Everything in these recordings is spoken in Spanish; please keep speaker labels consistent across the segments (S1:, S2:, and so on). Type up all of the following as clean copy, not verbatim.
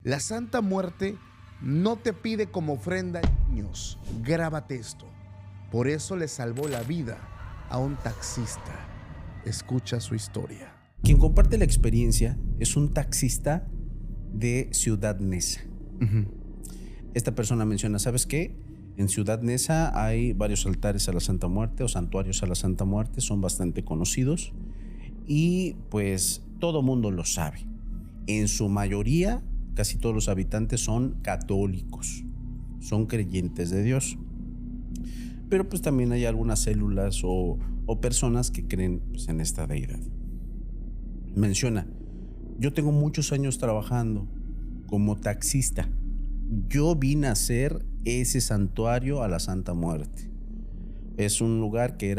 S1: La Santa Muerte no te pide como ofrenda niños. Grábate esto. Por eso le salvó la vida a un taxista. Escucha su historia.
S2: Quien comparte la experiencia es un taxista de Ciudad Neza. Esta persona menciona, ¿sabes qué? En Ciudad Neza hay varios altares a la Santa Muerte o santuarios a la Santa Muerte, son bastante conocidos y pues todo mundo lo sabe. En su mayoría, casi todos los habitantes son católicos, son creyentes de Dios. Pero pues también hay algunas células o personas que creen pues, en esta deidad. Menciona, yo tengo muchos años trabajando como taxista. Yo vine a hacer ese santuario a la Santa Muerte. Es un lugar que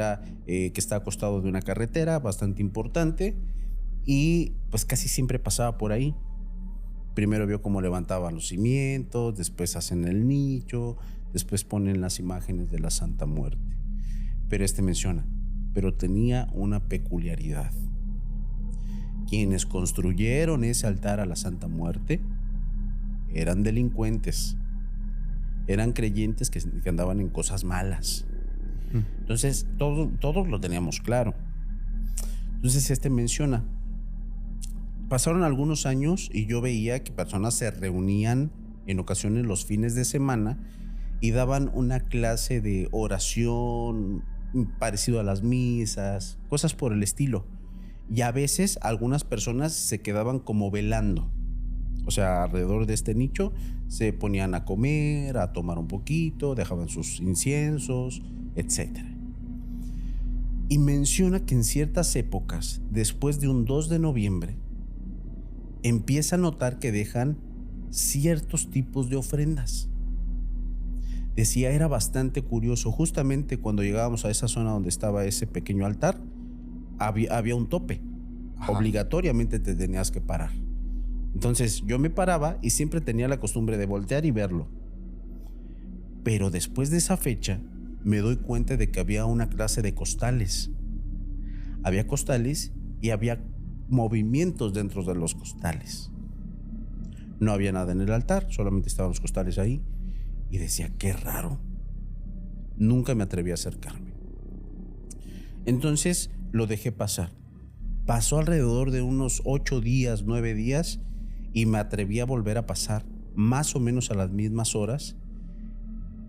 S2: está acostado de una carretera bastante importante y pues casi siempre pasaba por ahí. Primero vio cómo levantaban los cimientos, después hacen el nicho, después ponen las imágenes de la Santa Muerte. Pero menciona, pero tenía una peculiaridad. Quienes construyeron ese altar a la Santa Muerte eran delincuentes, eran creyentes que andaban en cosas malas. Entonces, todos lo teníamos claro. Entonces, menciona, pasaron algunos años y yo veía que personas se reunían en ocasiones los fines de semana y daban una clase de oración parecido a las misas, cosas por el estilo. Y a veces algunas personas se quedaban como velando. O sea, alrededor de este nicho se ponían a comer, a tomar un poquito, dejaban sus inciensos, etc. Y menciona que en ciertas épocas, después de un 2 de noviembre, empieza a notar que dejan ciertos tipos de ofrendas. Decía, era bastante curioso. Justamente cuando llegábamos a esa zona donde estaba ese pequeño altar, había un tope. Ajá. Obligatoriamente te tenías que parar. Entonces yo me paraba y siempre tenía la costumbre de voltear y verlo. Pero después de esa fecha me doy cuenta de que había una clase de costales. Había costales y había movimientos dentro de los costales. No había nada en el altar, solamente estaban los costales ahí. Y decía, qué raro. Nunca me atreví a acercarme. Entonces lo dejé pasar. Pasó alrededor de unos 8 días, 9 días y me atreví a volver a pasar más o menos a las mismas horas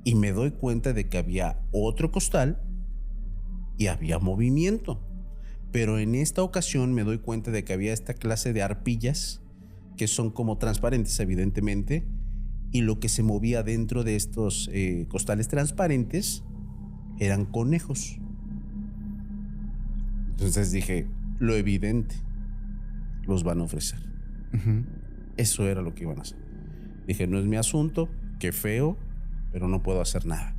S2: y me doy cuenta de que había otro costal y había movimiento. Pero en esta ocasión me doy cuenta de que había esta clase de arpillas que son como transparentes, evidentemente, y lo que se movía dentro de estos costales transparentes eran conejos. Entonces dije, lo evidente, los van a ofrecer. Eso era lo que iban a hacer. Dije, no es mi asunto, qué feo, pero no puedo hacer nada.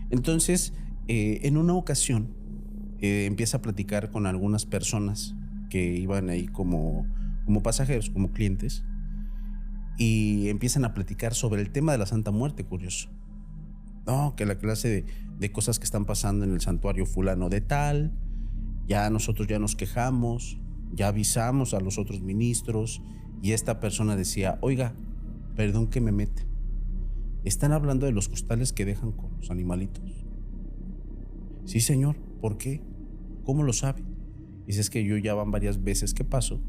S2: Entonces, en una ocasión, empieza a platicar con algunas personas que iban ahí como pasajeros, como clientes, y empiezan a platicar sobre el tema de la Santa Muerte, curioso. No, que la clase de cosas que están pasando en el santuario fulano de tal, ya nosotros ya nos quejamos, ya avisamos a los otros ministros, y esta persona decía, oiga, perdón que me mete, ¿están hablando de los costales que dejan con los animalitos? Sí, señor, ¿por qué? ¿Cómo lo sabe? Dice, es que yo ya van varias veces que paso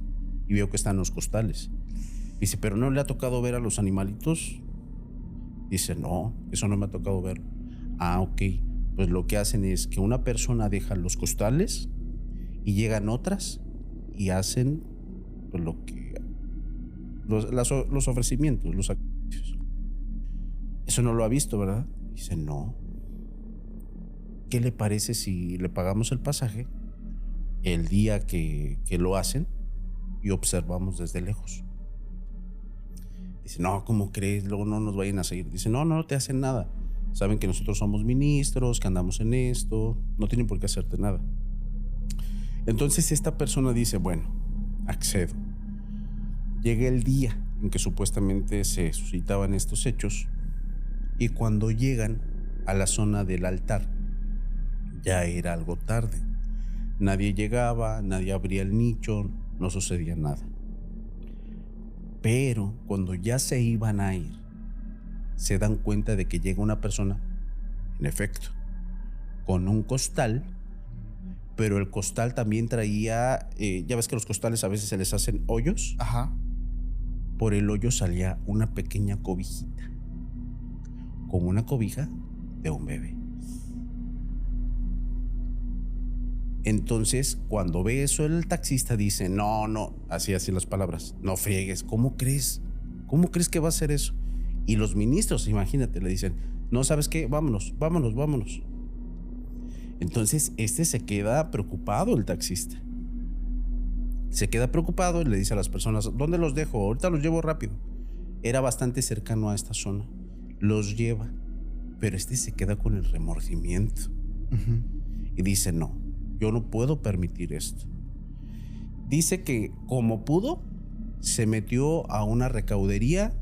S2: y veo que están los costales. Dice, ¿pero no le ha tocado ver a los animalitos? Dice, no, eso no me ha tocado ver. Ah, ok. Pues lo que hacen es que una persona deja los costales y llegan otras y hacen pues, los ofrecimientos, los sacrificios. Eso no lo ha visto, ¿verdad? Dice, no. ¿Qué le parece si le pagamos el pasaje el día que lo hacen y observamos desde lejos? Dice, no, ¿cómo crees? Luego no nos vayan a seguir. Dice, no te hacen nada. Saben que nosotros somos ministros, que andamos en esto. No tienen por qué hacerte nada. Entonces esta persona dice, bueno, accedo. Llega el día en que supuestamente se suscitaban estos hechos y cuando llegan a la zona del altar, ya era algo tarde. Nadie llegaba, nadie abría el nicho, no sucedía nada. Pero cuando ya se iban a ir, se dan cuenta de que llega una persona, en efecto, con un costal, pero el costal también traía, ya ves que los costales a veces se les hacen hoyos.
S1: Ajá.
S2: Por el hoyo salía una pequeña cobijita, como una cobija de un bebé. Entonces, cuando ve eso, el taxista dice, no, así las palabras, no friegues, ¿cómo crees? ¿Cómo crees que va a hacer eso? Y los ministros, imagínate, le dicen, no, ¿sabes qué? Vámonos. Entonces, se queda preocupado, el taxista. Se queda preocupado y le dice a las personas, ¿dónde los dejo? Ahorita los llevo rápido. Era bastante cercano a esta zona. Los lleva, pero se queda con el remordimiento. Y dice, no, yo no puedo permitir esto. Dice que como pudo, se metió a una recaudería,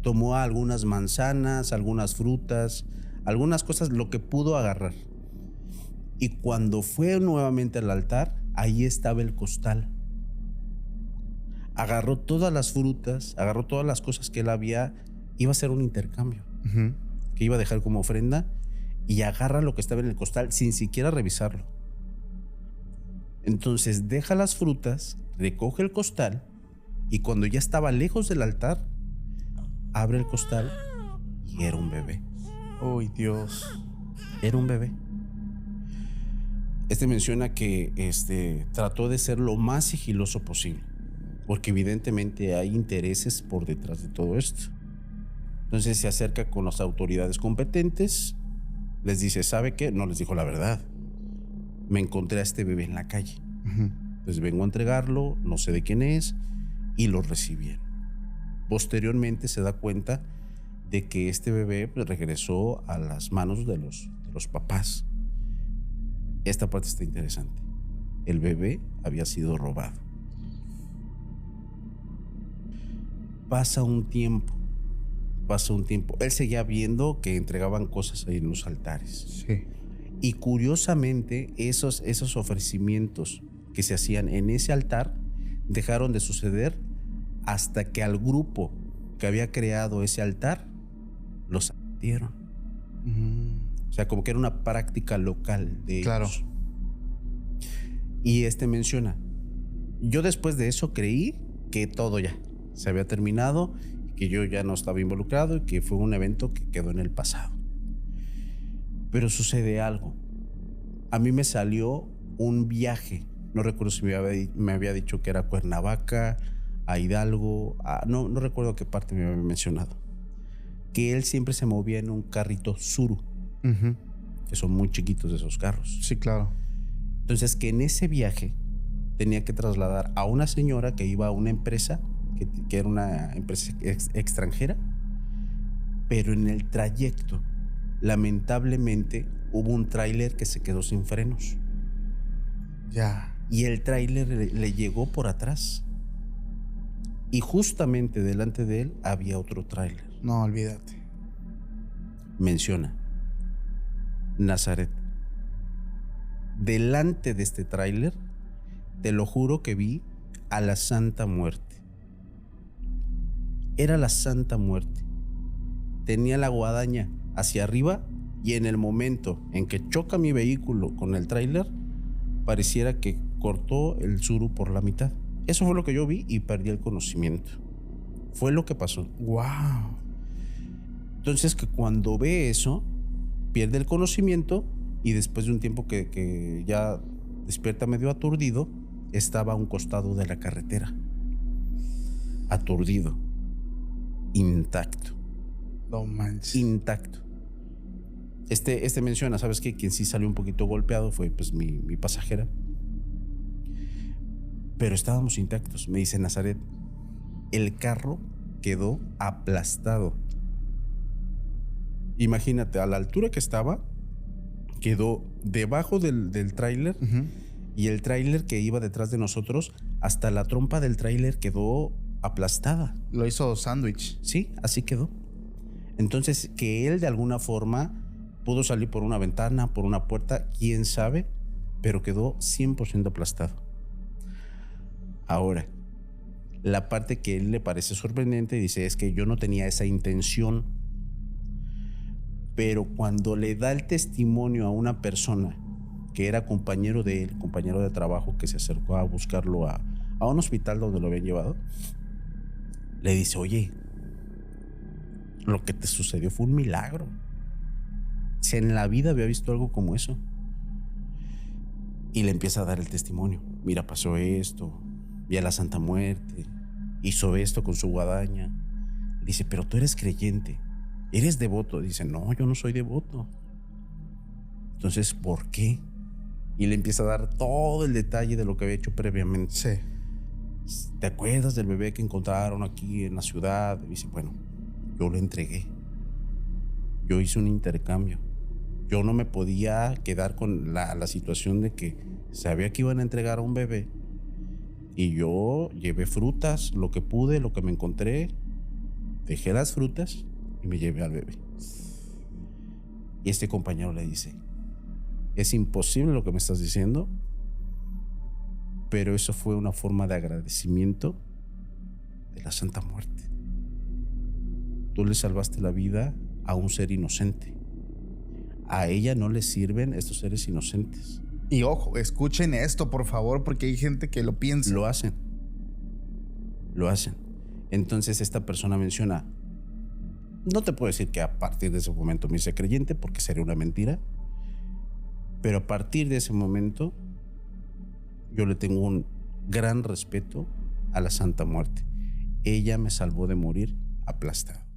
S2: tomó algunas manzanas, algunas frutas, algunas cosas, lo que pudo agarrar. Y cuando fue nuevamente al altar, ahí estaba el costal. Agarró todas las frutas, agarró todas las cosas que él iba a hacer un intercambio, que iba a dejar como ofrenda, y agarra lo que estaba en el costal sin siquiera revisarlo. Entonces deja las frutas, recoge el costal, y cuando ya estaba lejos del altar, abre el costal y era un bebé.
S1: ¡Uy, Dios!
S2: Era un bebé. Menciona que trató de ser lo más sigiloso posible, porque evidentemente hay intereses por detrás de todo esto. Entonces se acerca con las autoridades competentes, les dice, ¿sabe qué? No les dijo la verdad. Me encontré a este bebé en la calle. Entonces vengo a entregarlo, no sé de quién es, y lo recibieron. Posteriormente se da cuenta de que este bebé regresó a las manos de los papás. Esta parte está interesante. El bebé había sido robado. Pasa un tiempo. Él seguía viendo que entregaban cosas ahí en los altares.
S1: Sí.
S2: Y curiosamente, esos ofrecimientos que se hacían en ese altar dejaron de suceder hasta que al grupo que había creado ese altar los dieron. O sea, como que era una práctica local de
S1: claro.
S2: ellos. Y menciona, yo después de eso creí que todo ya se había terminado, que yo ya no estaba involucrado y que fue un evento que quedó en el pasado. Pero sucede algo. A mí me salió un viaje. No recuerdo si me había dicho que era Cuernavaca, a Hidalgo, no recuerdo qué parte me había mencionado. Que él siempre se movía en un carrito Tsuru, que son muy chiquitos esos carros.
S1: Sí, claro.
S2: Entonces, que en ese viaje tenía que trasladar a una señora que iba a una empresa, que era una empresa extranjera, pero en el trayecto, lamentablemente, hubo un tráiler que se quedó sin frenos.
S1: Ya.
S2: Y el tráiler le llegó por atrás. Y justamente delante de él había otro tráiler.
S1: No, olvídate.
S2: Menciona Nazaret. Delante de este tráiler, te lo juro que vi a la Santa Muerte. Era la Santa Muerte. Tenía la guadaña hacia arriba y en el momento en que choca mi vehículo con el tráiler, pareciera que cortó el Tsuru por la mitad. Eso fue lo que yo vi y perdí el conocimiento. Fue lo que pasó.
S1: ¡Wow!
S2: Entonces, que cuando ve eso, pierde el conocimiento y después de un tiempo que ya despierta medio aturdido, estaba a un costado de la carretera. Aturdido. Intacto.
S1: No manches.
S2: Intacto. Menciona, ¿sabes qué? Quien sí salió un poquito golpeado fue pues mi pasajera. Pero estábamos intactos. Me dice Nazaret, el carro quedó aplastado. Imagínate, a la altura que estaba, quedó debajo del tráiler, y el tráiler que iba detrás de nosotros, hasta la trompa del tráiler quedó aplastada.
S1: Lo hizo sándwich.
S2: Sí, así quedó. Entonces, que él de alguna forma pudo salir por una ventana, por una puerta, quién sabe, pero quedó 100% aplastado. Ahora, La parte que a él le parece sorprendente, dice, es que yo no tenía esa intención. Pero cuando le da el testimonio a una persona que era compañero de él, compañero de trabajo, que se acercó a buscarlo a un hospital donde lo habían llevado, le dice, oye, lo que te sucedió fue un milagro. Si en la vida había visto algo como eso. Y le empieza a dar el testimonio. Mira, pasó esto, vi a la Santa Muerte, hizo esto con su guadaña. Dice, pero tú eres creyente, eres devoto. Dice, no, yo no soy devoto. Entonces, ¿por qué? Y le empieza a dar todo el detalle de lo que había hecho previamente.
S1: Sí.
S2: ¿Te acuerdas del bebé que encontraron aquí en la ciudad? Y dice, bueno, yo lo entregué. Yo hice un intercambio. Yo no me podía quedar con la situación de que sabía que iban a entregar a un bebé y yo llevé frutas, lo que pude, lo que me encontré, dejé las frutas y me llevé al bebé. Y este compañero le dice, es imposible lo que me estás diciendo, pero eso fue una forma de agradecimiento de la Santa Muerte. Tú le salvaste la vida a un ser inocente. A ella no le sirven estos seres inocentes.
S1: Y ojo, escuchen esto, por favor, porque hay gente que lo piensa.
S2: Lo hacen. Lo hacen. Entonces esta persona menciona, no te puedo decir que a partir de ese momento me hice creyente, porque sería una mentira, pero a partir de ese momento yo le tengo un gran respeto a la Santa Muerte. Ella me salvó de morir aplastado.